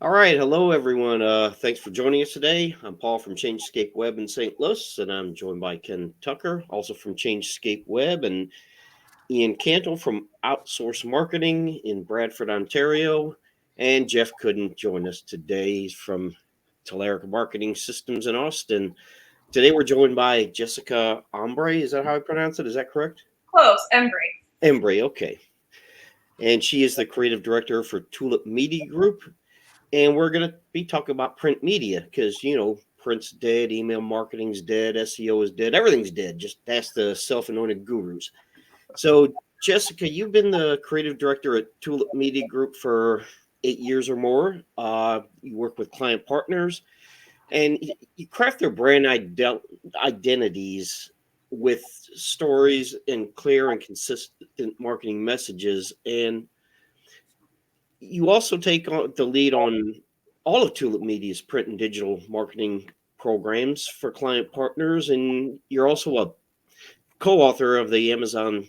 All right, hello everyone. Thanks for joining us today. I'm Paul from Changescape Web in St. Louis, and I'm joined by Ken Tucker, also from Changescape Web, and Ian Cantle from Outsource Marketing in Bradford, Ontario. And Jeff couldn't join us today. He's from Telerik Marketing Systems in Austin. Today we're joined by Jessica Embree. Is that how I pronounce it? Is that correct? Close, Embree. Embree, okay. And she is the creative director for TULIP Media Group. And we're going to be talking about print media because, print's dead, email marketing's dead, SEO is dead, everything's dead. Just ask the self-anointed gurus. So, Jessica, you've been the creative director at Tulip Media Group for 8 years or more. You work with client partners, and you craft their brand identities with stories and clear and consistent marketing messages. And you also take on the lead on all of Tulip Media's print and digital marketing programs for client partners, and you're also a co-author of the Amazon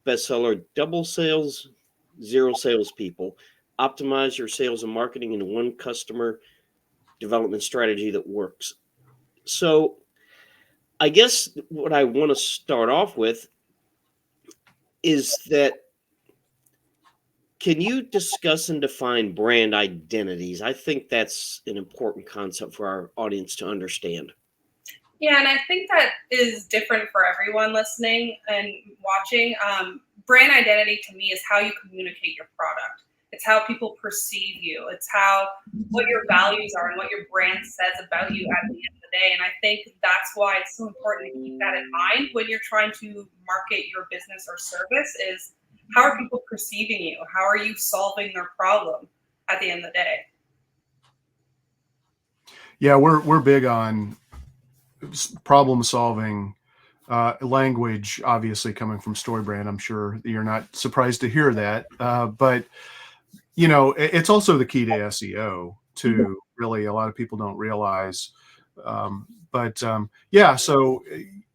bestseller Double Sales, Zero Salespeople. Optimize your sales and marketing into one customer development strategy that works. So I guess what I want to start off with is that can you discuss and define brand identities? I think that's an important concept for our audience to understand. Yeah, and I think that is different for everyone listening and watching. Brand identity to me is how you communicate your product. It's how people perceive you. It's what your values are and what your brand says about you at the end of the day. And I think that's why it's so important to keep that in mind when you're trying to market your business or service is how are people perceiving you? How are you solving their problem at the end of the day? Yeah, we're big on problem solving. Language, obviously coming from StoryBrand, I'm sure you're not surprised to hear that. But it's also the key to SEO too. Really, a lot of people don't realize. Yeah. So,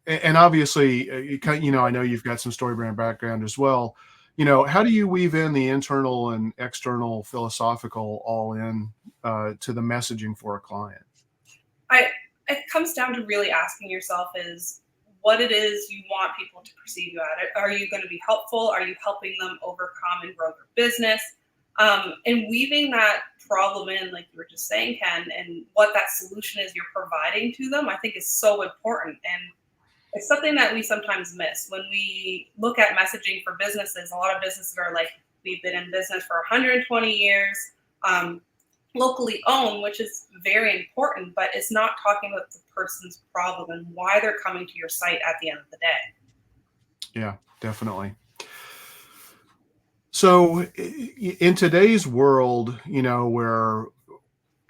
and obviously, I know you've got some StoryBrand background as well. How do you weave in the internal and external philosophical all in to the messaging for a client? It comes down to really asking yourself is what it is you want people to perceive you at. Are you going to be helpful? Are you helping them overcome and grow their business? And weaving that problem in, like you were just saying, Ken, and what that solution is you're providing to them, I think is so important. And it's something that we sometimes miss. When we look at messaging for businesses, a lot of businesses are like, we've been in business for 120 years. Locally owned, which is very important, but it's not talking about the person's problem and why they're coming to your site at the end of the day. Yeah, definitely. So in today's world, where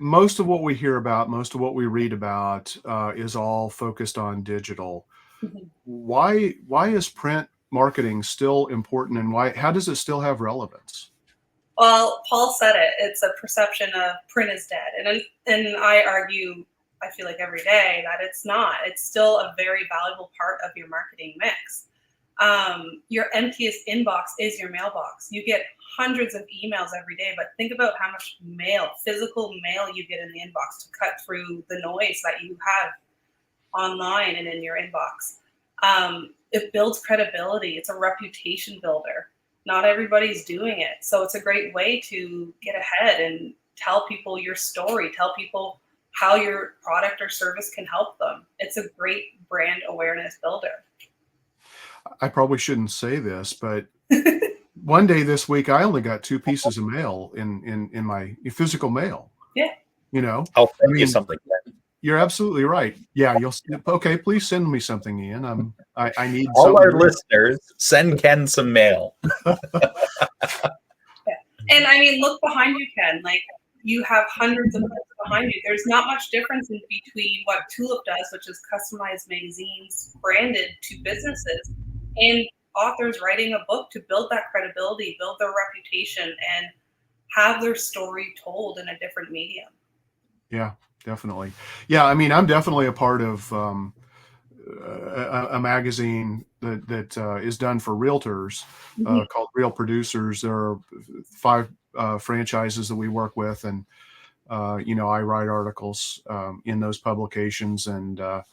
most of what we hear about, most of what we read about is all focused on digital. Mm-hmm. Why is print marketing still important, and how does it still have relevance? Well, Paul said it. It's a perception of print is dead. And I argue, I feel like every day, that it's not. It's still a very valuable part of your marketing mix. Your emptiest inbox is your mailbox. You get hundreds of emails every day, but think about how much physical mail you get in the inbox to cut through the noise that you have online and in your inbox. It builds credibility. It's a reputation builder. Not everybody's doing it. So it's a great way to get ahead and tell people your story, tell people how your product or service can help them. It's a great brand awareness builder. I probably shouldn't say this, but one day this week, I only got 2 pieces of mail in my physical mail. Yeah. I'll send you something. You're absolutely right. Yeah, okay. Please send me something, Ian. I need all our listeners. Send Ken some mail. Yeah. And I mean, look behind you, Ken. Like you have hundreds of books behind you. There's not much difference in between what Tulip does, which is customized magazines branded to businesses, and authors writing a book to build that credibility, build their reputation, and have their story told in a different medium. Yeah. Definitely. Yeah, I mean, I'm definitely a part of a magazine that is done for realtors called Real Producers. There are 5 franchises that we work with, and I write articles in those publications and run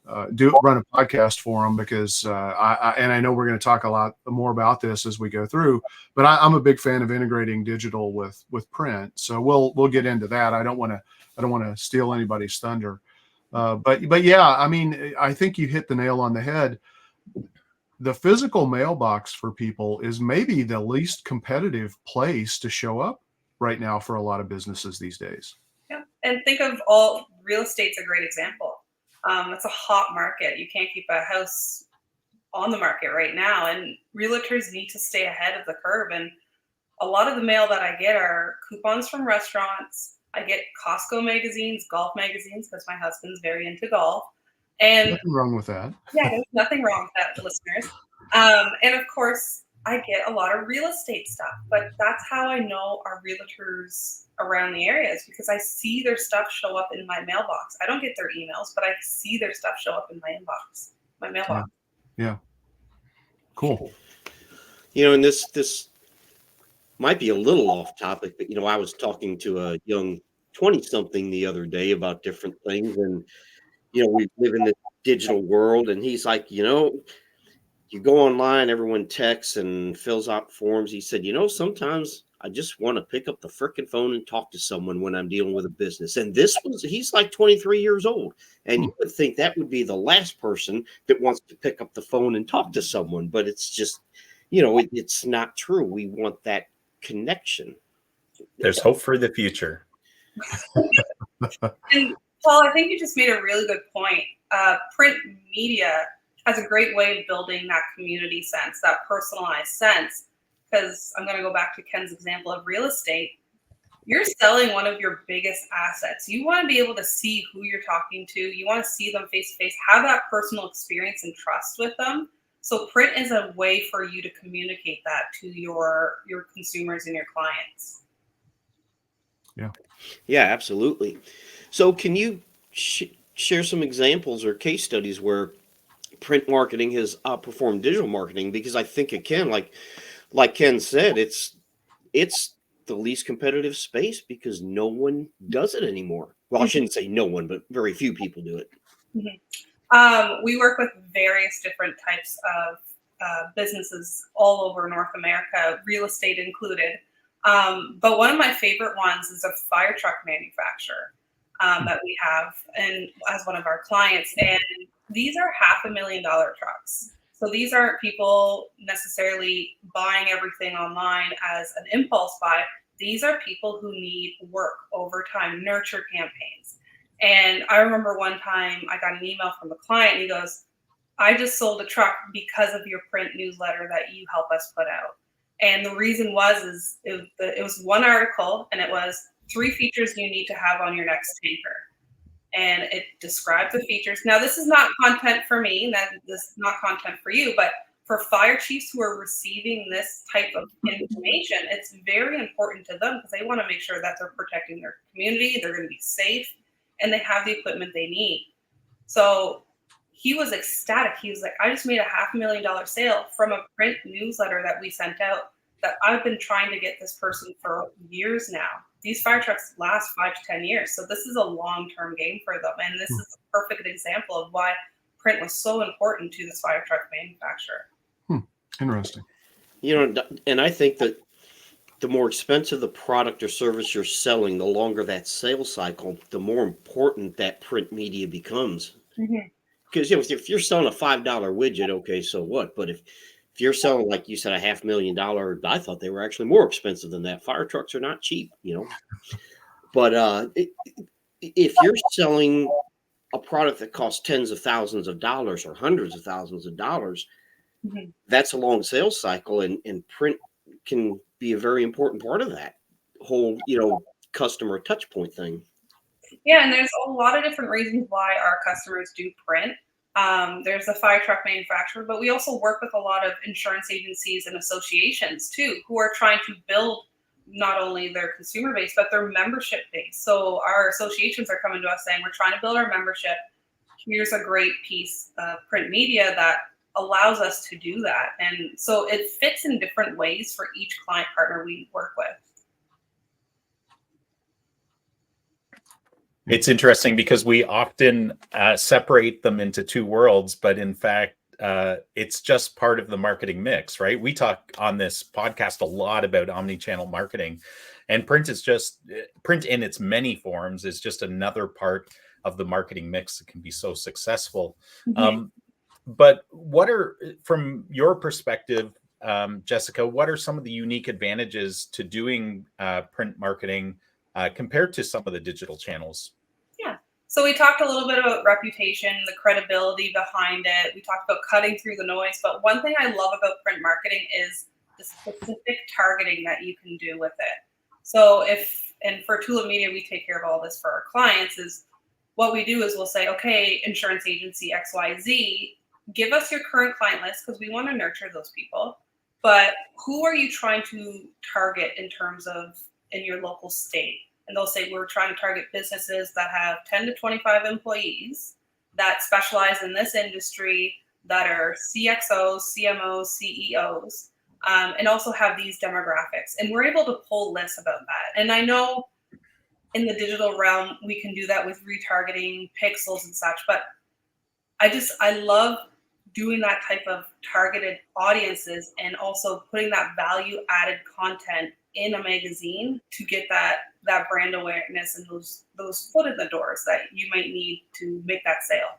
a podcast for them because I know we're going to talk a lot more about this as we go through, but I'm a big fan of integrating digital with print. So we'll get into that. I don't want to steal anybody's thunder. But yeah, I mean, I think you hit the nail on the head. The physical mailbox for people is maybe the least competitive place to show up right now for a lot of businesses these days. Yeah, and think of all real estate's a great example. It's a hot market. You can't keep a house on the market right now, and realtors need to stay ahead of the curve. And a lot of the mail that I get are coupons from restaurants. I get Costco magazines, golf magazines, because my husband's very into golf. And nothing wrong with that. Yeah, there's nothing wrong with that, listeners. And of course, I get a lot of real estate stuff, but that's how I know our realtors around the areas, because I see their stuff show up in my mailbox. I don't get their emails, but I see their stuff show up in my inbox, my mailbox. Yeah. Cool. And this might be a little off topic, but I was talking to a young 20-something the other day about different things, and we live in this digital world, and he's like, you go online, everyone texts and fills out forms. He said, sometimes I just want to pick up the frickin' phone and talk to someone when I'm dealing with a business. And he's like 23 years old. And you would think that would be the last person that wants to pick up the phone and talk to someone. But it's just, it's not true. We want that connection. There's hope for the future. And Paul, I think you just made a really good point. Print media has a great way of building that community sense, that personalized sense. Because I'm going to go back to Ken's example of real estate. You're selling one of your biggest assets. You want to be able to see who you're talking to. You want to see them face to face, have that personal experience and trust with them. So print is a way for you to communicate that to your consumers and your clients. Yeah, absolutely. So can you share some examples or case studies where print marketing has outperformed digital marketing? Because I think it can, like Ken said, it's the least competitive space because no one does it anymore. Well, I shouldn't say no one, but very few people do it. Mm-hmm. We work with various different types of businesses all over North America, real estate included. But one of my favorite ones is a fire truck manufacturer that we have and as one of our clients. And these are $500,000 trucks. So these aren't people necessarily buying everything online as an impulse buy. These are people who need work, overtime, nurture campaigns. And I remember one time I got an email from a client. He goes, I just sold a truck because of your print newsletter that you help us put out. And the reason was it was one article, and it was 3 features you need to have on your next tanker. And it described the features. Now, this is not content for me, this is not content for you, but for fire chiefs who are receiving this type of information, it's very important to them because they want to make sure that they're protecting their community, they're going to be safe, and they have the equipment they need. So he was ecstatic. He was like, I just made a $500,000 sale from a print newsletter that we sent out that I've been trying to get this person for years now. These fire trucks last 5 to 10 years. So this is a long-term game for them. And this is a perfect example of why print was so important to this fire truck manufacturer. Interesting. And I think that the more expensive the product or service you're selling, the longer that sales cycle, the more important that print media becomes. Because if you're selling a $5 widget, okay, so what? But if you're selling, like you said, a $500,000, I thought they were actually more expensive than that. Fire trucks are not cheap, But if you're selling a product that costs tens of thousands of dollars or hundreds of thousands of dollars, that's a long sales cycle, and print can be a very important part of that whole, customer touch point thing. Yeah, and there's a lot of different reasons why our customers do print. There's a fire truck manufacturer, but we also work with a lot of insurance agencies and associations too, who are trying to build not only their consumer base, but their membership base. So our associations are coming to us saying, we're trying to build our membership. Here's a great piece of print media that allows us to do that. And so it fits in different ways for each client partner we work with. It's interesting because we often separate them into two worlds, but in fact, it's just part of the marketing mix, right? We talk on this podcast a lot about omni-channel marketing, and print in its many forms is just another part of the marketing mix that can be so successful. But from your perspective, Jessica, what are some of the unique advantages to doing print marketing compared to some of the digital channels? Yeah. So we talked a little bit about reputation, the credibility behind it. We talked about cutting through the noise. But one thing I love about print marketing is the specific targeting that you can do with it. So and for Tulip Media, we take care of all this for our clients, is what we do is we'll say, okay, insurance agency XYZ, give us your current client list because we want to nurture those people. But who are you trying to target in your local state? And they'll say, we're trying to target businesses that have 10 to 25 employees that specialize in this industry, that are CXOs, CMOs, CEOs, and also have these demographics. And we're able to pull lists about that. And I know in the digital realm, we can do that with retargeting pixels and such, but I love doing that type of targeted audiences and also putting that value added content in a magazine to get that brand awareness and those foot in the doors that you might need to make that sale.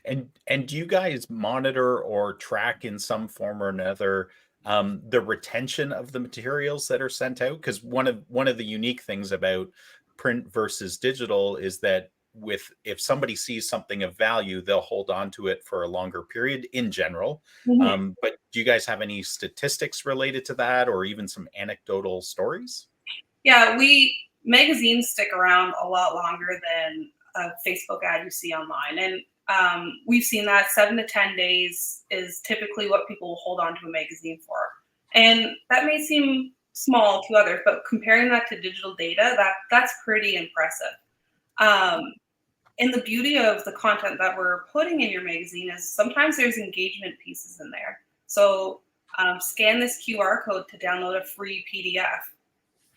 And do you guys monitor or track in some form or another the retention of the materials that are sent out? Because one of the unique things about print versus digital is that if somebody sees something of value, they'll hold on to it for a longer period in general. But do you guys have any statistics related to that, or even some anecdotal stories? Yeah, magazines stick around a lot longer than a Facebook ad you see online. And we've seen that 7 to 10 days is typically what people will hold on to a magazine for. And that may seem small to others, but comparing that to digital data, that's pretty impressive. And the beauty of the content that we're putting in your magazine is sometimes there's engagement pieces in there. So scan this QR code to download a free PDF.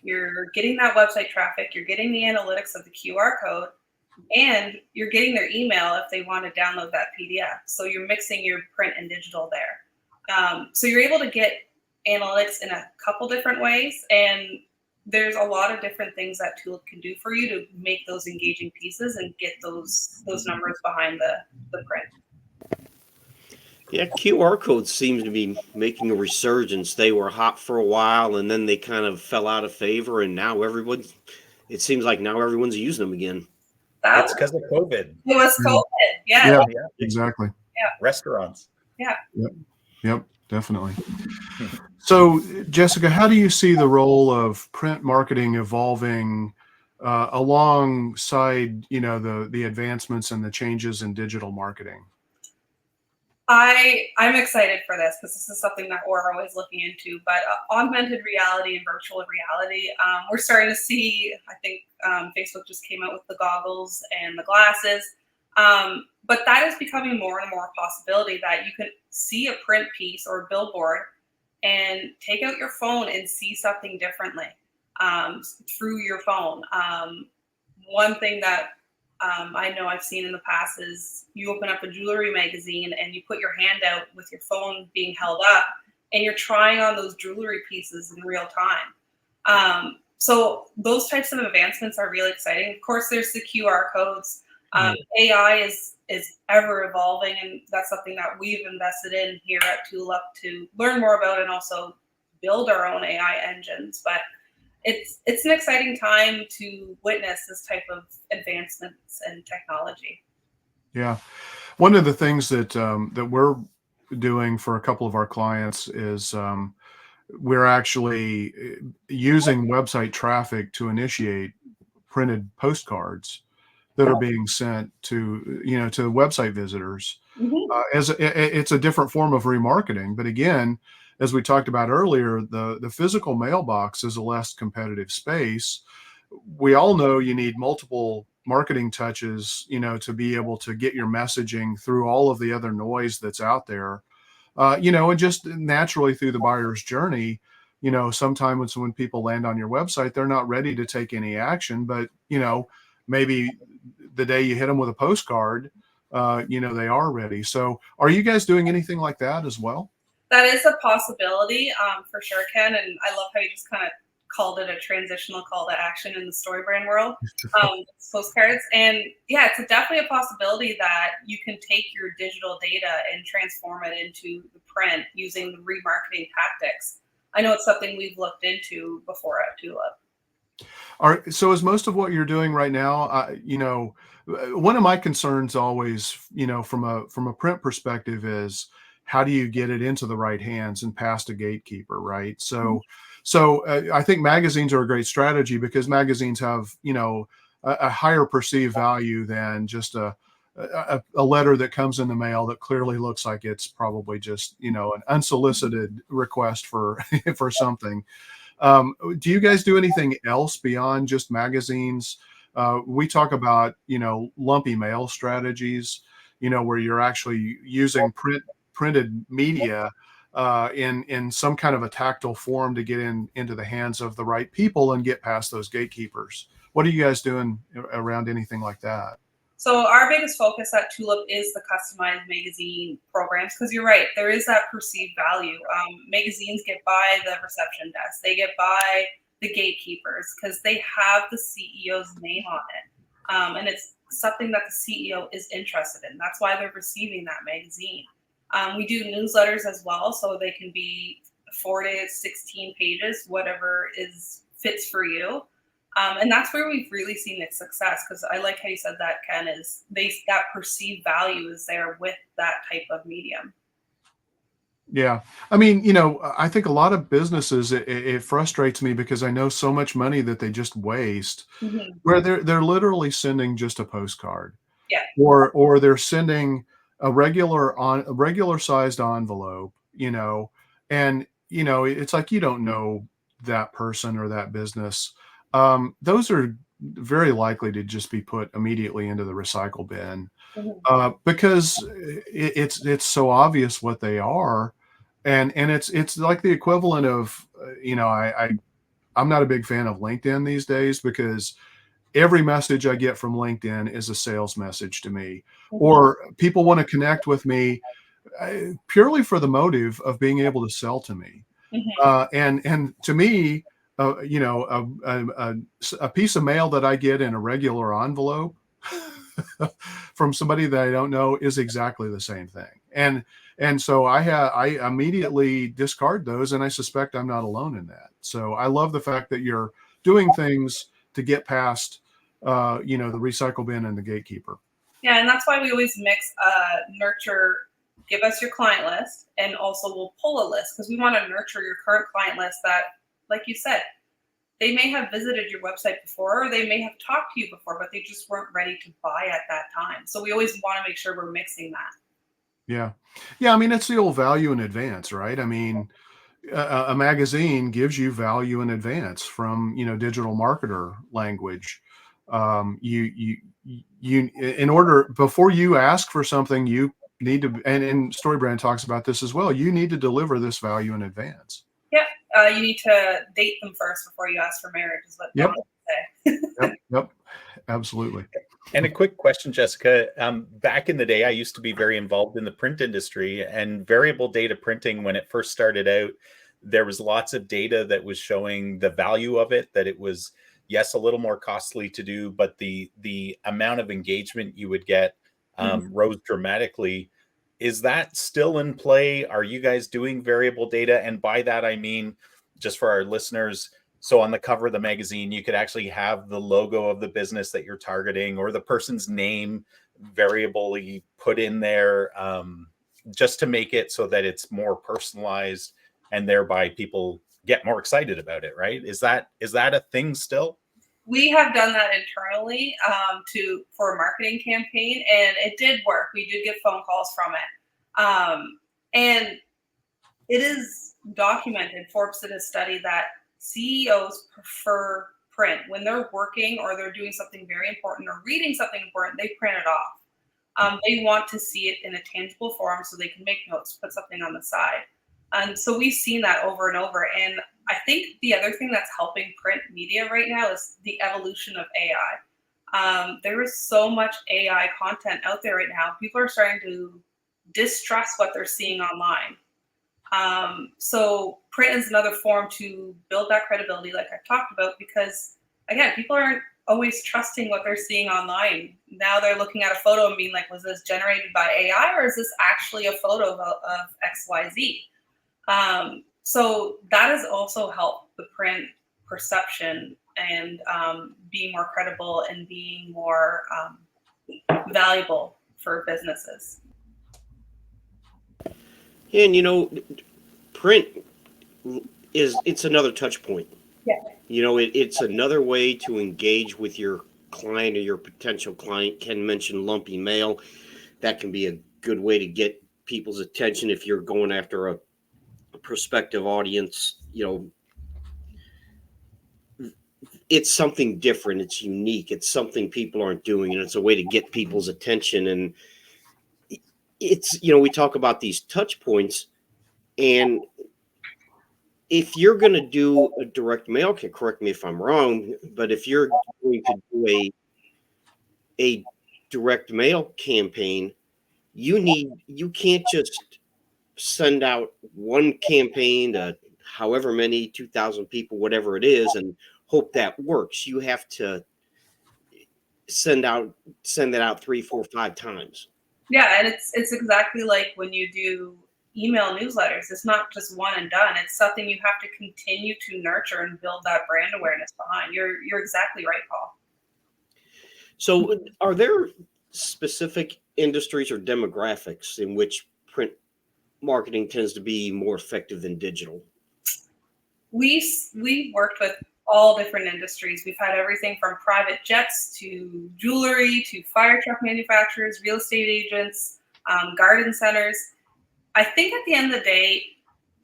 You're getting that website traffic, you're getting the analytics of the QR code, and you're getting their email if they want to download that PDF. So you're mixing your print and digital there. So you're able to get analytics in a couple different ways, and there's a lot of different things that Tulip can do for you to make those engaging pieces and get those numbers behind the print. Yeah, QR codes seem to be making a resurgence. They were hot for a while, and then they kind of fell out of favor, and now it seems like now everyone's using them again. That's because of COVID. It was COVID, yeah. Yeah, exactly. Yeah. Restaurants. Yeah. Yep, definitely. So, Jessica, how do you see the role of print marketing evolving alongside, the advancements and the changes in digital marketing? I'm excited for this because this is something that we're always looking into. But augmented reality and virtual reality, we're starting to see. I think Facebook just came out with the goggles and the glasses. But that is becoming more and more a possibility that you can see a print piece or a billboard and take out your phone and see something differently through your phone. One thing that I know I've seen in the past is you open up a jewelry magazine and you put your hand out with your phone being held up and you're trying on those jewelry pieces in real time. So those types of advancements are really exciting. Of course, there's the QR codes. AI is ever evolving, and that's something that we've invested in here at Tulip to learn more about and also build our own AI engines. But it's an exciting time to witness this type of advancements in technology. Yeah, one of the things that we're doing for a couple of our clients is we're actually using website traffic to initiate printed postcards that are being sent to to website visitors. As it's a different form of remarketing, but again, as we talked about earlier, the physical mailbox is a less competitive space. We all know you need multiple marketing touches, to be able to get your messaging through all of the other noise that's out there, and just naturally through the buyer's journey, sometimes when people land on your website, they're not ready to take any action, but, maybe the day you hit them with a postcard, they are ready. So are you guys doing anything like that as well? That is a possibility, for sure, Ken. And I love how you just kind of called it a transitional call to action in the story brand world. Postcards. And yeah, it's definitely a possibility that you can take your digital data and transform it into the print using the remarketing tactics. I know it's something we've looked into before at TULIP. So is most of what you're doing right now, one of my concerns always, from a print perspective is how do you get it into the right hands and past a gatekeeper, right? I think magazines are a great strategy because magazines have, a higher perceived value than just a letter that comes in the mail that clearly looks like it's probably just, an unsolicited request for for something. Do you guys do anything else beyond just magazines? We talk about, lumpy mail strategies, where you're actually using printed media in some kind of a tactile form to get into the hands of the right people and get past those gatekeepers. What are you guys doing around anything like that? So our biggest focus at TULIP is the customized magazine programs, because you're right, there is that perceived value. Magazines get by the reception desk, they get by the gatekeepers because they have the CEO's name on it, and it's something that the CEO is interested in. That's why they're receiving that magazine. We do newsletters as well, so they can be 4 to 16 pages, whatever fits for you. And that's where we've really seen its success, because I like how you said that, Ken, is that perceived value is there with that type of medium. Yeah. I mean, I think a lot of businesses, it frustrates me because I know so much money that they just waste, Mm-hmm. where they're literally sending just a postcard. Yeah. Or they're sending a regular sized envelope, and it's like you don't know that person or that business. Those are very likely to just be put immediately into the recycle bin, because it's so obvious what they are, and it's like the equivalent of I'm not a big fan of LinkedIn these days because every message I get from LinkedIn is a sales message to me, or people want to connect with me purely for the motive of being able to sell to me. And to me, a piece of mail that I get in a regular envelope from somebody that I don't know is exactly the same thing. And so I immediately discard those, and I suspect I'm not alone in that. So I love the fact that you're doing things to get past the recycle bin and the gatekeeper. Yeah, and that's why we always mix nurture, give us your client list, and also we'll pull a list, because we want to nurture your current client list that, like you said, they may have visited your website before, or they may have talked to you before, but they just weren't ready to buy at that time. So we always want to make sure we're mixing that. Yeah. Yeah. I mean, it's the old value in advance, right? I mean, a magazine gives you value in advance from, digital marketer language. In order, before you ask for something, you need to, and StoryBrand talks about this as well, you need to deliver this value in advance. Yeah. You need to date them first before you ask for marriage, is what Yep. they say. Yep. Absolutely. And a quick question, Jessica. Back in the day, I used to be very involved in the print industry, and variable data printing, when it first started out, there was lots of data that was showing the value of it, that it was, yes, a little more costly to do, but the amount of engagement you would get rose dramatically. Is that still in play? Are you guys doing variable data? And by that, I mean, just for our listeners, so on the cover of the magazine, you could actually have the logo of the business that you're targeting or the person's name variably put in there, just to make it so that it's more personalized, and thereby people get more excited about it, right? Is that a thing still? We have done that internally for a marketing campaign, and it did work. We did get phone calls from it. And it is documented. Forbes did a study that CEOs prefer print. When they're working or they're doing something very important or reading something important, they print it off. They want to see it in a tangible form so they can make notes, put something on the side. And so we've seen that over and over. And I think the other thing that's helping print media right now is the evolution of AI. There is so much AI content out there right now. People are starting to distrust what they're seeing online. So print is another form to build that credibility, like I've talked about, because again, people aren't always trusting what they're seeing online. Now they're looking at a photo and being like, was this generated by AI or is this actually a photo of XYZ? So that has also helped the print perception and being more credible and being more valuable for businesses. And print it's another touch point. Yeah. It's another way to engage with your client or your potential client. Ken mentioned lumpy mail. That can be a good way to get people's attention if you're going after a prospective audience. It's something different. It's unique. It's something people aren't doing, and it's a way to get people's attention. And we talk about these touch points, and if you're going to do a direct mail, correct me if I'm wrong, but if you're going to do a direct mail campaign, you can't just send out one campaign to however many 2,000 people, whatever it is, and hope that works. You have to send that out 3, 4, 5 times. Yeah, and it's exactly like when you do email newsletters. It's not just one and done. It's something you have to continue to nurture and build that brand awareness behind. You're exactly right, Paul. So are there specific industries or demographics in which print marketing tends to be more effective than digital? We worked with all different industries. We've had everything from private jets to jewelry to fire truck manufacturers, real estate agents, garden centers. I think at the end of the day,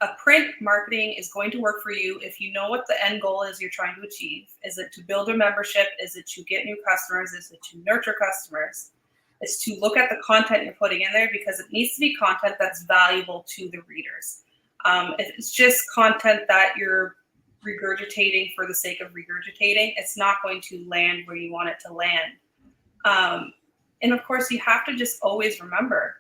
a print marketing is going to work for you if you know what the end goal is you're trying to achieve. Is it to build a membership? Is it to get new customers? Is it to nurture customers? It's to look at the content you're putting in there because it needs to be content that's valuable to the readers. If it's just content that you're regurgitating for the sake of regurgitating, it's not going to land where you want it to land. And of course, you have to just always remember,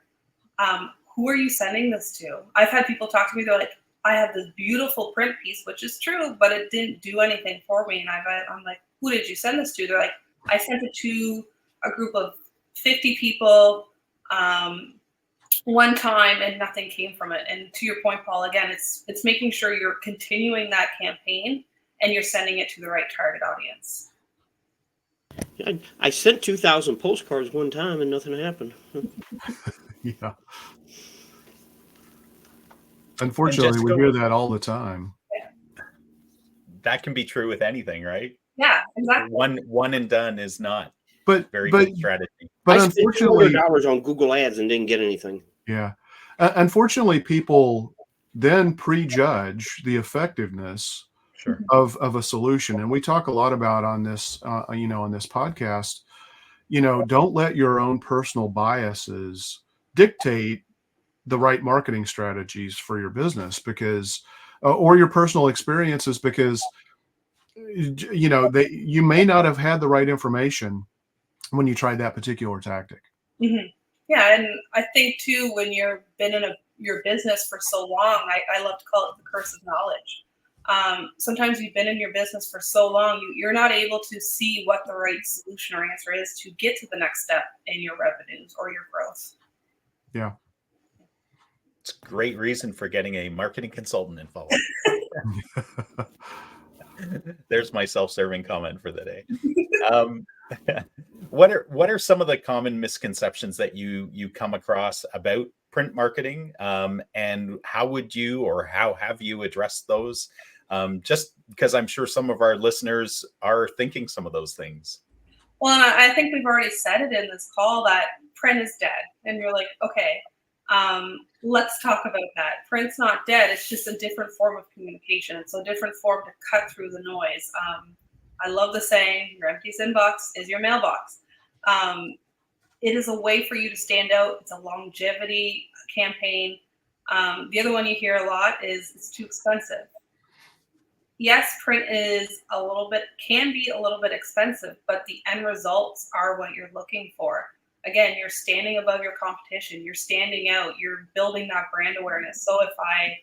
who are you sending this to? I've had people talk to me, they're like, I have this beautiful print piece, which is true, but it didn't do anything for me. And I'm like, who did you send this to? They're like, I sent it to a group of 50 people one time and nothing came from it. And to your point, Paul, again, it's making sure you're continuing that campaign and you're sending it to the right target audience. I sent 2,000 postcards one time and nothing happened. Yeah. Unfortunately, we hear that all the time. That can be true with anything, right? Yeah, exactly. One and done is not very good strategy. But I unfortunately, spent $200 on Google Ads and didn't get anything. Yeah. Unfortunately, people then prejudge the effectiveness of a solution. And we talk a lot about on this, on this podcast, don't let your own personal biases dictate the right marketing strategies for your business because, or your personal experiences, because, you may not have had the right information when you tried that particular tactic. Mm-hmm. Yeah, and I think too, when you've been in your business for so long, I love to call it the curse of knowledge. Sometimes you've been in your business for so long, you're not able to see what the right solution or answer is to get to the next step in your revenues or your growth. Yeah. It's a great reason for getting a marketing consultant involved. There's my self-serving comment for the day. What are some of the common misconceptions that you come across about print marketing, and how have you addressed those? Just because I'm sure some of our listeners are thinking some of those things. Well, and I think we've already said it in this call that print is dead, and you're like, okay, let's talk about that. Print's not dead. It's just a different form of communication. It's a different form to cut through the noise. I love the saying, your empty inbox is your mailbox. It is a way for you to stand out. It's a longevity campaign. The other one you hear a lot is it's too expensive. yes, print is can be a little bit expensive, but the end results are what you're looking for. Again, you're standing above your competition, you're standing out, you're building that brand awareness. So if I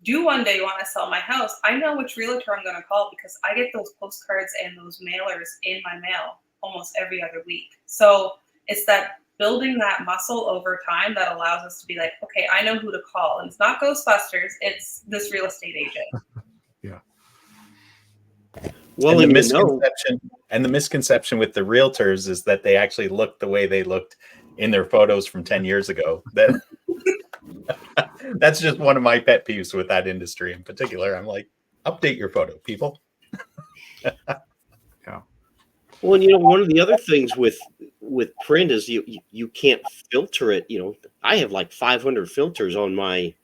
do one day want to sell my house, I know which realtor I'm going to call because I get those postcards and those mailers in my mail almost every other week. So it's that building that muscle over time that allows us to be like, okay, I know who to call. And it's not Ghostbusters, it's this real estate agent. Yeah. Well, And the and misconception with the realtors is that they actually look the way they looked in their photos from 10 years ago. That's just one of my pet peeves with that industry in particular. I'm like, update your photo, people. Yeah. well, and one of the other things with print is you can't filter it. I have like 500 filters on my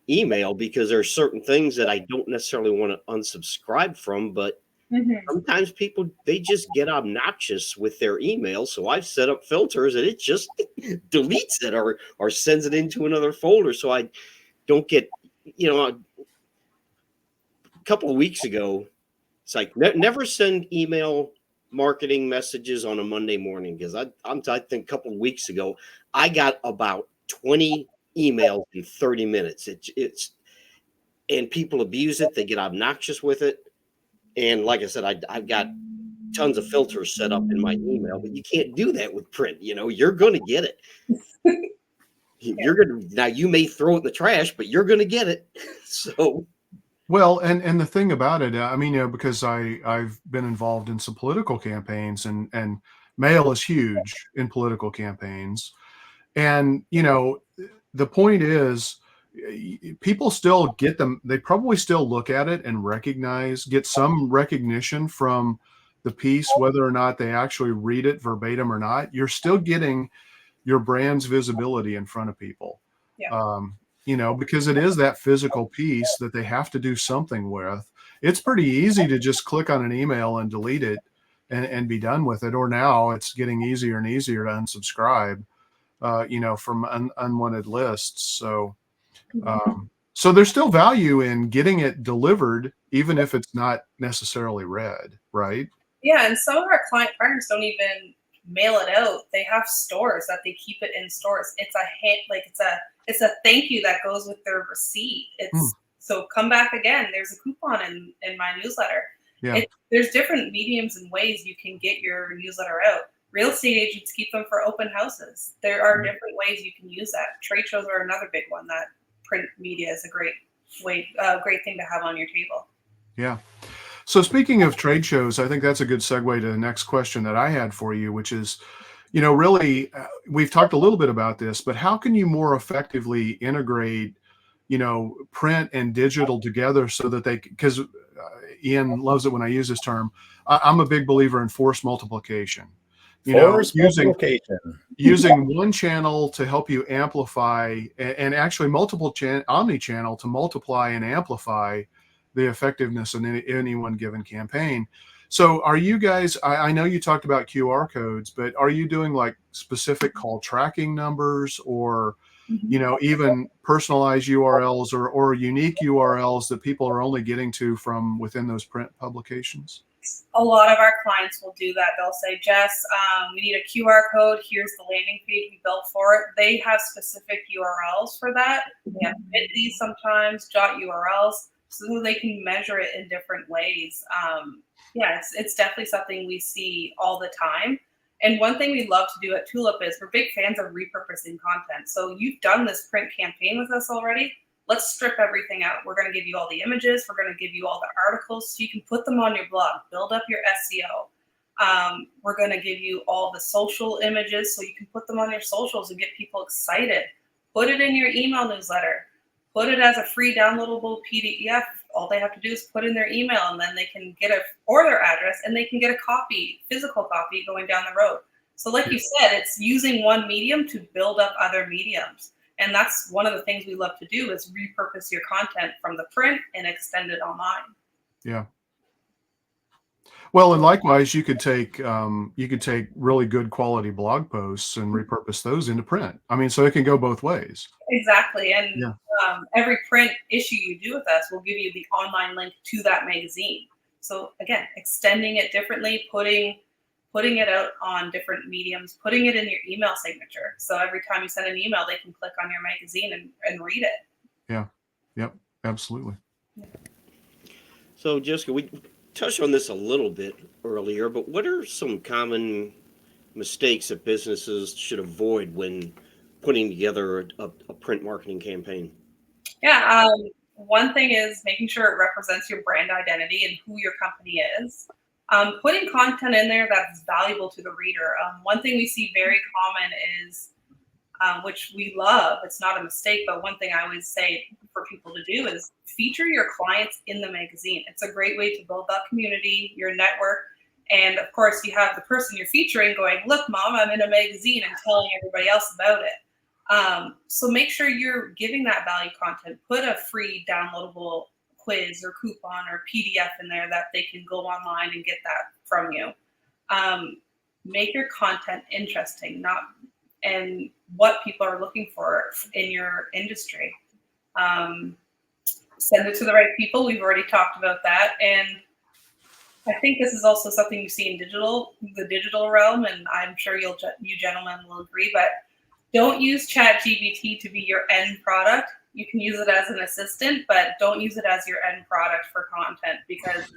email because there are certain things that I don't necessarily want to unsubscribe from, but sometimes people, they just get obnoxious with their email. So I've set up filters and it just deletes it or sends it into another folder. So I don't get, a couple of weeks ago, it's like never send email marketing messages on a Monday morning. Because I think a couple of weeks ago, I got about 20 emails in 30 minutes. It's and people abuse it. They get obnoxious with it. And like I said, I've got tons of filters set up in my email, but you can't do that with print. You're going to get it. Now you may throw it in the trash, but you're going to get it. So, Well, and the thing about it, I mean, because I've been involved in some political campaigns, and mail is huge in political campaigns. And, the point is, people still get them. They probably still look at it and get some recognition from the piece, whether or not they actually read it verbatim or not. You're still getting your brand's visibility in front of people. Yeah. Because it is that physical piece that they have to do something with. It's pretty easy to just click on an email and delete it and be done with it. Or now it's getting easier and easier to unsubscribe, from unwanted lists. So, so there's still value in getting it delivered, even if it's not necessarily read, right? Yeah, and some of our client partners don't even mail it out. They have stores that they keep it in stores. It's a thank you that goes with their receipt. So come back again. There's a coupon in my newsletter. Yeah. There's different mediums and ways you can get your newsletter out. Real estate agents keep them for open houses. There are different ways you can use that. Trade shows are another big one that print media is a great thing to have on your table. Yeah. So speaking of trade shows, I think that's a good segue to the next question that I had for you, which is, really, we've talked a little bit about this, but how can you more effectively integrate, print and digital together so that because Ian loves it when I use this term. I'm a big believer in force multiplication. Using one channel to help you amplify, and actually multiple omni-channel to multiply and amplify the effectiveness in any one given campaign. So are you guys, I know you talked about QR codes, but are you doing like specific call tracking numbers or, even personalized URLs or unique URLs that people are only getting to from within those print publications? A lot of our clients will do that. They'll say, Jess, we need a QR code. Here's the landing page we built for it. They have specific URLs for that. They have bit.ly sometimes, jot URLs, so they can measure it in different ways. It's definitely something we see all the time. And one thing we love to do at TULIP is we're big fans of repurposing content. So you've done this print campaign with us already. Let's strip everything out. We're going to give you all the images. We're going to give you all the articles so you can put them on your blog, build up your SEO. We're going to give you all the social images so you can put them on your socials and get people excited. Put it in your email newsletter. Put it as a free downloadable PDF. All they have to do is put in their email, and then they can get their address, and they can get a physical copy going down the road. So like you said, it's using one medium to build up other mediums. And that's one of the things we love to do is repurpose your content from the print and extend it online. Yeah. Well, and likewise, you could take really good quality blog posts and repurpose those into print. I mean, so it can go both ways. Exactly. And Yeah. every print issue you do with us will give you the online link to that magazine. So again, extending it differently, putting it out on different mediums, putting it in your email signature. So every time you send an email, they can click on your magazine and read it. Yeah. Yep. Absolutely. So, Jessica, we touched on this a little bit earlier, but what are some common mistakes that businesses should avoid when putting together a print marketing campaign? Yeah. One thing is making sure it represents your brand identity and who your company is. Putting content in there that's valuable to the reader. One thing we see very common is, which we love, it's not a mistake, but one thing I always say for people to do is feature your clients in the magazine. It's a great way to build that community, your network. And of course, you have the person you're featuring going, look, mom, I'm in a magazine, and telling everybody else about it. So make sure you're giving that value content. Put a free downloadable quiz or coupon or PDF in there that they can go online and get that from you. Make your content interesting, and what people are looking for in your industry. Send it to the right people. We've already talked about that. And I think this is also something you see in the digital realm, and I'm sure you gentlemen will agree, but don't use ChatGPT to be your end product. You can use it as an assistant, but don't use it as your end product for content, because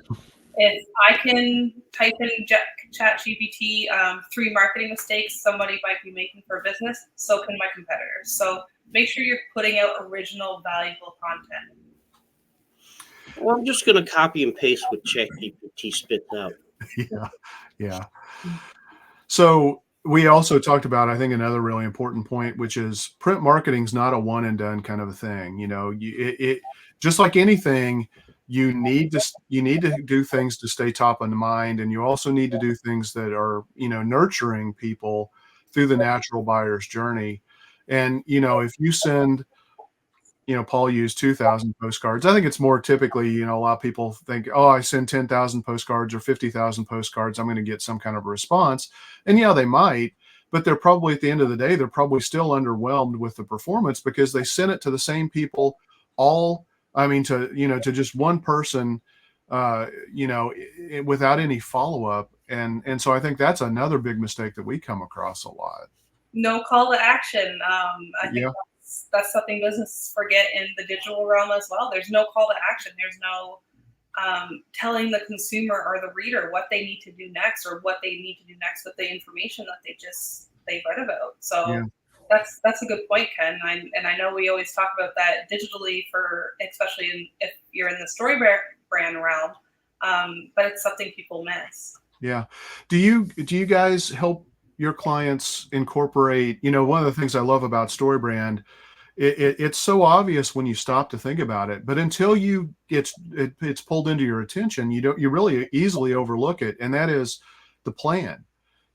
if I can type in ChatGPT 3 marketing mistakes somebody might be making for business, so can my competitors. So make sure you're putting out original, valuable content. Well, I'm just going to copy and paste what ChatGPT spits out. Yeah. Yeah. So we also talked about, I think, another really important point, which is print marketing is not a one and done kind of a thing. You know, it just like anything, you need to do things to stay top of mind, and you also need to do things that are, you know, nurturing people through the natural buyer's journey. And, you know, if you send, you know, Paul used 2,000 postcards. I think it's more typically, you know, a lot of people think, oh, I send 10,000 postcards or 50,000 postcards, I'm going to get some kind of a response. And yeah, they might, but they're probably, at the end of the day, they're probably still underwhelmed with the performance, because they sent it to the same people to just one person, without any follow-up. And so I think that's another big mistake that we come across a lot. No call to action. I think that's something businesses forget in the digital realm as well. There's no call to action. There's no telling the consumer or the reader what they need to do next, or what they need to do next with the information that they read about. So that's a good point, Ken. I know we always talk about that digitally, especially if you're in the story brand realm, but it's something people miss. Yeah. Do you guys help your clients incorporate, you know, one of the things I love about StoryBrand, it's so obvious when you stop to think about it, but until it's pulled into your attention, you really easily overlook it. And that is the plan.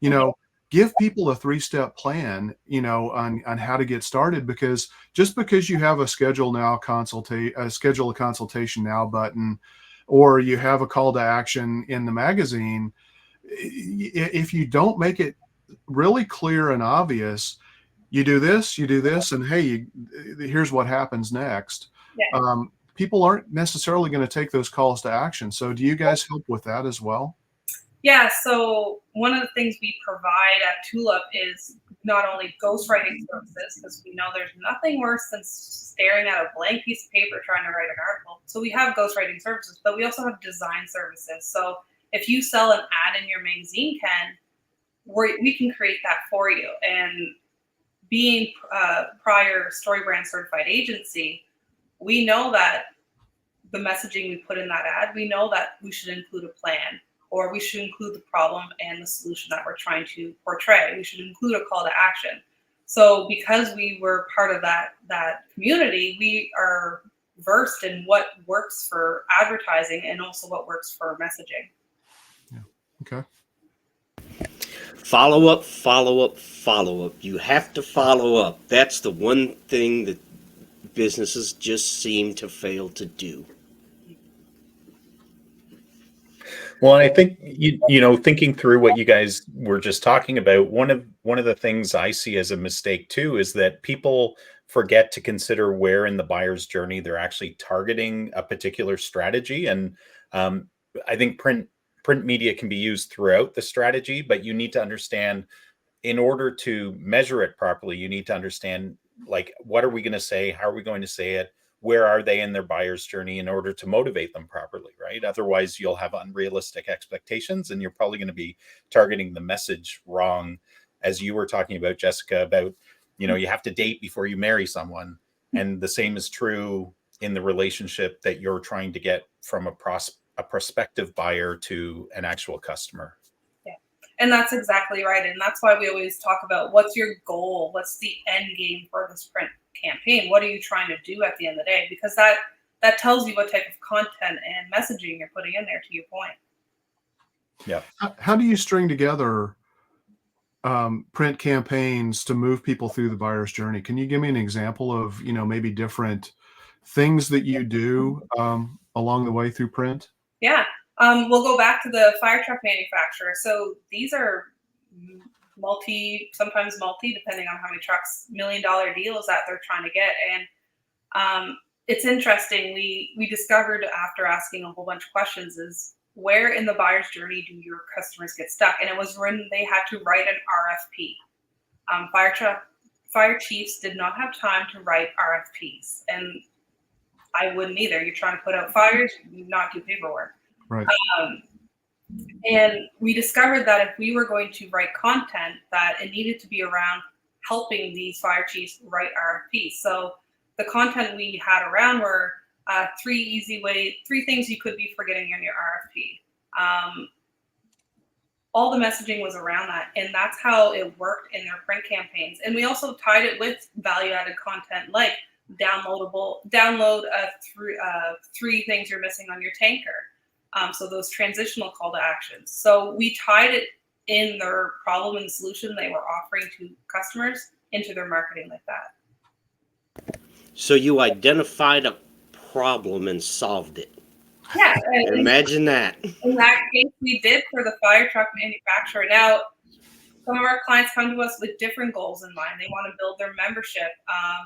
You know, give people a 3-step plan, you know, on how to get started, because just because you have a schedule a consultation now button, or you have a call to action in the magazine, if you don't make it really clear and obvious, you do this, and hey, here's what happens next. Yeah. People aren't necessarily going to take those calls to action. So do you guys help with that as well? Yeah, so one of the things we provide at TULIP is not only ghostwriting services, because we know there's nothing worse than staring at a blank piece of paper trying to write an article. So we have ghostwriting services, but we also have design services. So if you sell an ad in your magazine, Ken, we can create that for you. And being prior StoryBrand certified agency, we know that the messaging we put in that ad, we know that we should include a plan, or we should include the problem and the solution that we're trying to portray. We should include a call to action. So because we were part of that community, we are versed in what works for advertising and also what works for messaging. Yeah. Okay. Follow up. You have to follow up. That's the one thing that businesses just seem to fail to do. Well, and I think thinking through what you guys were just talking about, one of the things I see as a mistake too is that people forget to consider where in the buyer's journey they're actually targeting a particular strategy. And I think print media can be used throughout the strategy, but you need to understand, in order to measure it properly, you need to understand, like, what are we going to say? How are we going to say it? Where are they in their buyer's journey in order to motivate them properly, right? Otherwise, you'll have unrealistic expectations and you're probably going to be targeting the message wrong. As you were talking about, Jessica, about, you have to date before you marry someone. And the same is true in the relationship that you're trying to get from a prospective buyer to an actual customer. And that's exactly right. And that's why we always talk about, what's your goal? What's the end game for this print campaign? What are you trying to do at the end of the day? Because that tells you what type of content and messaging you're putting in there, to your point. Yeah. How do you string together print campaigns to move people through the buyer's journey? Can you give me an example of, maybe different things that you do along the way through print? Yeah. We'll go back to the fire truck manufacturer. So these are sometimes multi, depending on how many trucks, $1 million deals that they're trying to get. And it's interesting. We discovered, after asking a whole bunch of questions, is where in the buyer's journey do your customers get stuck? And it was when they had to write an RFP. Fire chiefs did not have time to write RFPs, and I wouldn't either. You're trying to put out fires, you not do paperwork. Right. And we discovered that if we were going to write content, that it needed to be around helping these fire chiefs write RFPs. So the content we had around were three things you could be forgetting in your RFP. All the messaging was around that, and that's how it worked in their print campaigns. And we also tied it with value-added content, like download three things you're missing on your tanker. So those transitional call to actions. So we tied it in their problem and solution they were offering to customers into their marketing like that. So you identified a problem and solved it. Yeah. Imagine that. In that case, we did for the fire truck manufacturer. Now, some of our clients come to us with different goals in mind. They want to build their membership.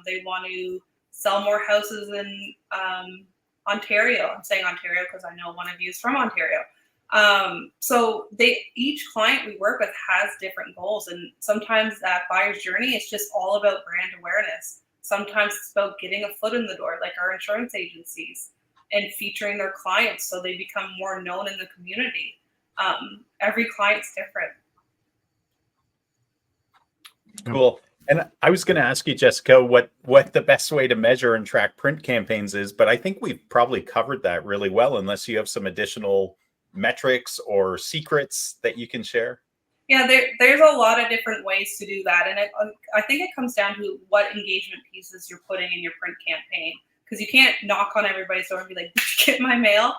They want to sell more houses in Ontario. I'm saying Ontario because I know one of you is from Ontario. So each client we work with has different goals, and sometimes that buyer's journey is just all about brand awareness. Sometimes it's about getting a foot in the door, like our insurance agencies, and featuring their clients so they become more known in the community. Every client's different. Cool. And I was going to ask you, Jessica, what the best way to measure and track print campaigns is, but I think we've probably covered that really well, unless you have some additional metrics or secrets that you can share. Yeah, there's a lot of different ways to do that. And I think it comes down to what engagement pieces you're putting in your print campaign, because you can't knock on everybody's door and be like, get my mail.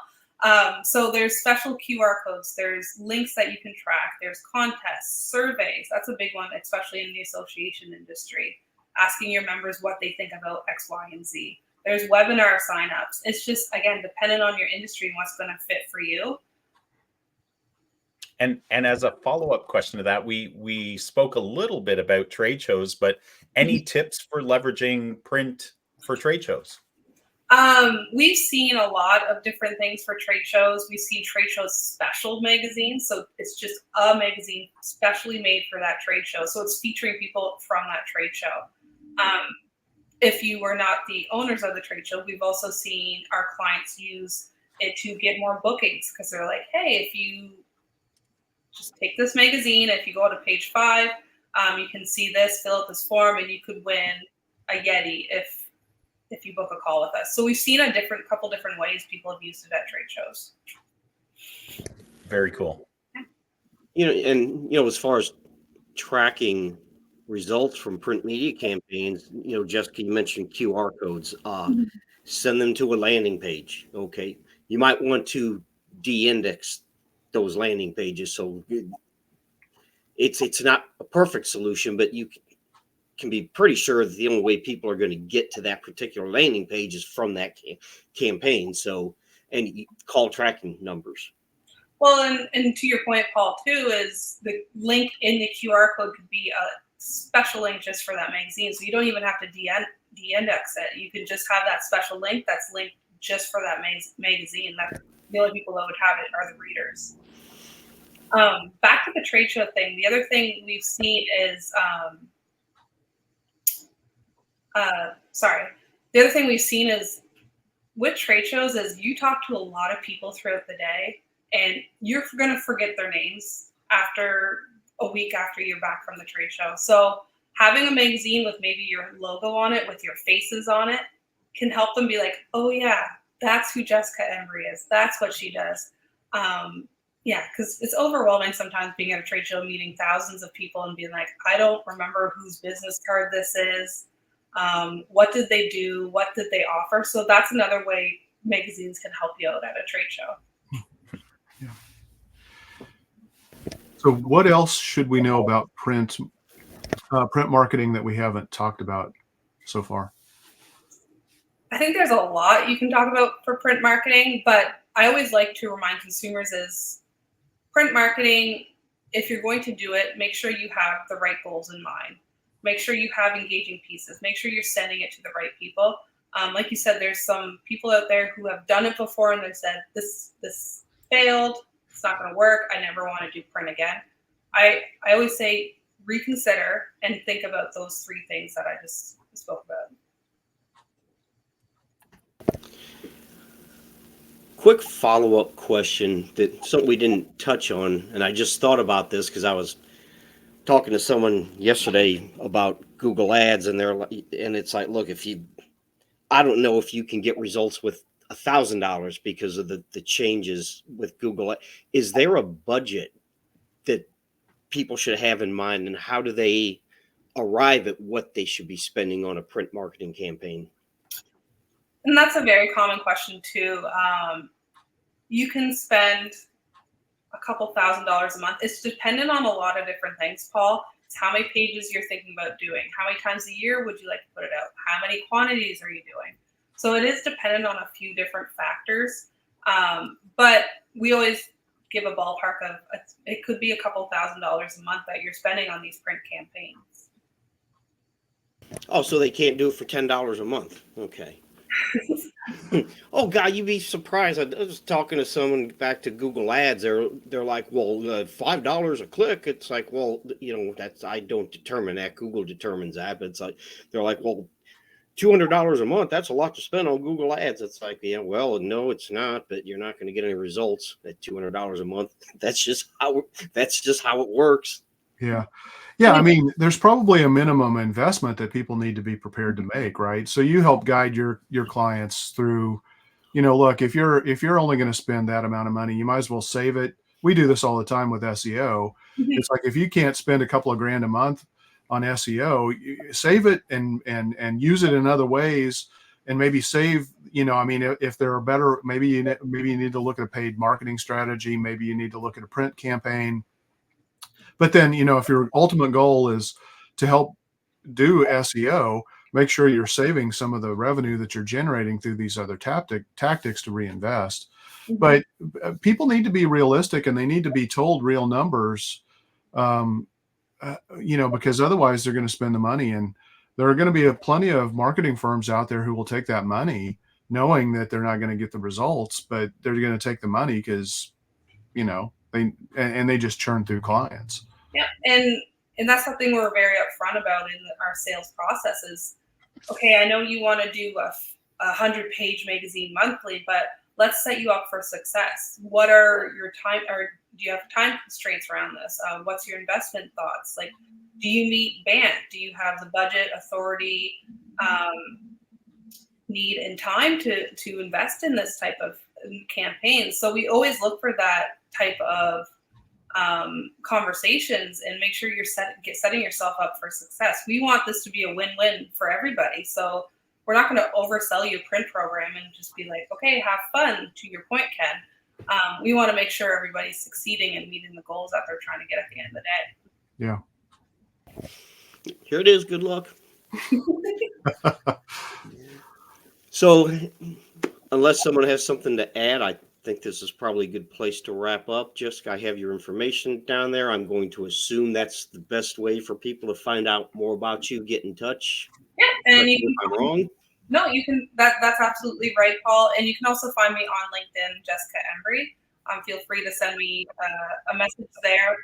So there's special QR codes, there's links that you can track, there's contests, surveys. That's a big one, especially in the association industry, asking your members what they think about X, Y, and Z. There's webinar signups. It's just, again, dependent on your industry and what's going to fit for you. And as a follow-up question to that, we spoke a little bit about trade shows, but any tips for leveraging print for trade shows? We've seen a lot of different things for trade shows. We've seen trade shows special magazines. So it's just a magazine specially made for that trade show. So it's featuring people from that trade show. If you were not the owners of the trade show, we've also seen our clients use it to get more bookings, because they're like, hey, if you just take this magazine, if you go to page 5, you can see this, fill out this form, and you could win a Yeti if you book a call with us. So we've seen couple different ways people have used it at trade shows. Very cool. As far as tracking results from print media campaigns, Jessica, you mentioned QR codes. Send them to a landing page. Okay. You might want to de-index those landing pages. So it's not a perfect solution, but you can be pretty sure that the only way people are going to get to that particular landing page is from that campaign. So, and call tracking numbers. Well, and to your point, Paul, too, is the link in the QR code could be a special link just for that magazine. So you don't even have to de-index it. You could just have that special link that's linked just for that magazine. That the only people that would have it are the readers. Back to the trade show thing. The other thing we've seen is, the other thing we've seen is with trade shows is you talk to a lot of people throughout the day, and you're going to forget their names after a week after you're back from the trade show. So having a magazine with maybe your logo on it, with your faces on it, can help them be like, oh yeah, that's who Jessica Embree is. That's what she does. Yeah, because it's overwhelming sometimes being at a trade show, meeting thousands of people and being like, I don't remember whose business card this is. What did they do? What did they offer? So that's another way magazines can help you out at a trade show. Yeah. So what else should we know about print marketing that we haven't talked about so far? I think there's a lot you can talk about for print marketing, but I always like to remind consumers is print marketing, if you're going to do it, make sure you have the right goals in mind. Make sure you have engaging pieces. Make sure you're sending it to the right people. Like you said, there's some people out there who have done it before and they've said, this failed, it's not going to work, I never want to do print again. I always say reconsider and think about those three things that I just spoke about. Quick follow-up question that something we didn't touch on, and I just thought about this because I was talking to someone yesterday about Google Ads, and it's like, look, I don't know if you can get results with $1,000 because of the changes with Google. Is there a budget that people should have in mind, and how do they arrive at what they should be spending on a print marketing campaign? And that's a very common question too. You can spend a couple $1,000s a month. It's dependent on a lot of different things, Paul. It's how many pages you're thinking about doing. How many times a year would you like to put it out? How many quantities are you doing? So it is dependent on a few different factors. But we always give a ballpark of, it could be a couple $1,000s a month that you're spending on these print campaigns. Oh, so they can't do it for $10 a month. Okay. Oh God, you'd be surprised. I was talking to someone back to Google Ads. They're like, well, $5 a click. It's like, well, I don't determine that. Google determines that. But it's like they're like, well, $200 a month. That's a lot to spend on Google Ads. It's like, yeah, well, no, it's not. But you're not going to get any results at $200 a month. That's just how it works. Yeah. Yeah, I mean, there's probably a minimum investment that people need to be prepared to make, right? So you help guide your clients through, look, if you're only going to spend that amount of money, you might as well save it. We do this all the time with SEO. Mm-hmm. It's like, if you can't spend a couple of grand a month on SEO, save it and use it in other ways, and maybe save, if there are better, maybe you need to look at a paid marketing strategy. Maybe you need to look at a print campaign. But then, if your ultimate goal is to help do SEO, make sure you're saving some of the revenue that you're generating through these other tactics to reinvest. Mm-hmm. But people need to be realistic, and they need to be told real numbers, because otherwise they're going to spend the money. And there are going to be plenty of marketing firms out there who will take that money knowing that they're not going to get the results, but they're going to take the money because, they just churn through clients. Yeah, and that's something we're very upfront about in our sales processes. Okay, I know you want to do a 100-page magazine monthly, but let's set you up for success. What are your time, or do you have time constraints around this? What's your investment thoughts? Like, do you meet BANT? Do you have the budget, authority, need, and time to invest in this type of campaign? So we always look for that type of conversations and make sure you're setting yourself up for success. We want this to be a win-win for everybody. So we're not going to oversell you a print program and just be like, okay, have fun, to your point, Ken. We want to make sure everybody's succeeding and meeting the goals that they're trying to get at the end of the day. Yeah. Here it is. Good luck. So unless someone has something to add, I think this is probably a good place to wrap up. Jessica, I have your information down there. I'm going to assume that's the best way for people to find out more about you, get in touch. Yeah, and Correct you me can if I'm wrong. No, you can. That's absolutely right, Paul. And you can also find me on LinkedIn, Jessica Embree. Feel free to send me a message there.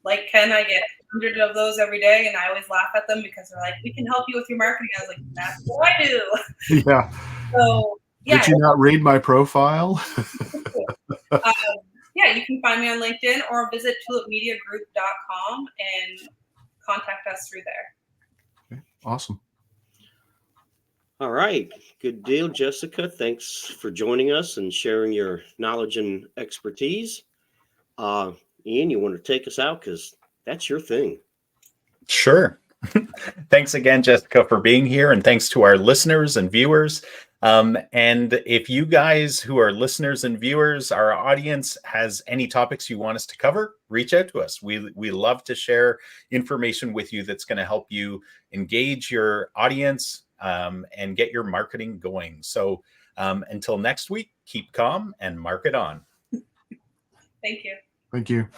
Like Ken, I get hundreds of those every day, and I always laugh at them because they're like, "We can help you with your marketing." I was like, "That's what I do." Yeah. So yeah, Did you not read my profile? yeah, you can find me on LinkedIn or visit tulipmediagroup.com and contact us through there. Okay, awesome. All right. Good deal, Jessica. Thanks for joining us and sharing your knowledge and expertise. Ian, you want to take us out? Because that's your thing. Sure. Thanks again, Jessica, for being here. And thanks to our listeners and viewers. And if you guys who are listeners and viewers, our audience has any topics you want us to cover, reach out to us. We love to share information with you that's going to help you engage your audience and get your marketing going. So until next week, keep calm and market on. Thank you. Thank you.